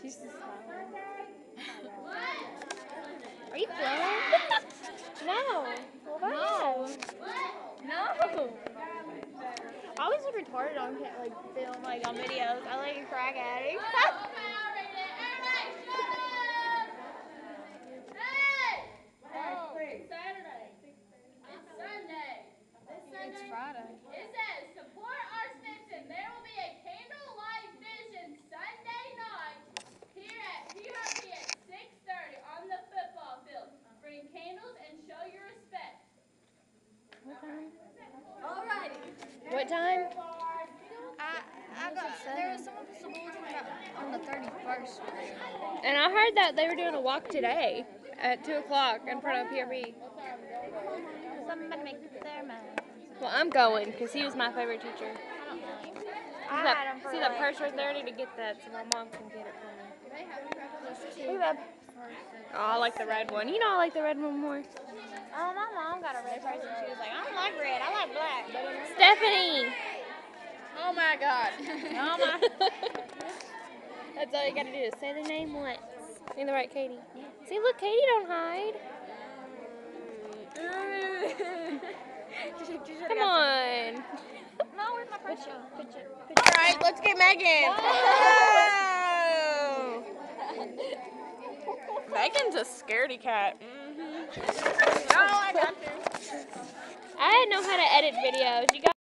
She's just smiling. Are you filming? No. No. No. I always look retarded on film, on videos. I like a crack addict. It's Friday. It says, support our mission. There will be a candlelight vision Sunday night here at PRP at 6:30 on the football field. Bring candles and show your respect. What time? Alrighty. What time? There was someone supposed to bulletin about on the 31st. And I heard that they were doing a walk today at 2 o'clock in front of PRP. Somebody make their mind. Well, I'm going because he was my favorite teacher. I had him for See that purse right there? I need to get that so my mom can get it for me. Look at that. Oh, I like the red one. You know I like the red one more. Oh, my mom got a red purse and she was like, I don't like red, I like black. Stephanie! Oh my God. Oh my. That's all you gotta do is say the name once. Ain't that right, Katie? See, look, Katie don't hide. Come on. No, where's my purse? Picture. All right, let's get Megan. Oh. Megan's a scaredy cat. Oh, I got you. I didn't know how to edit videos. You got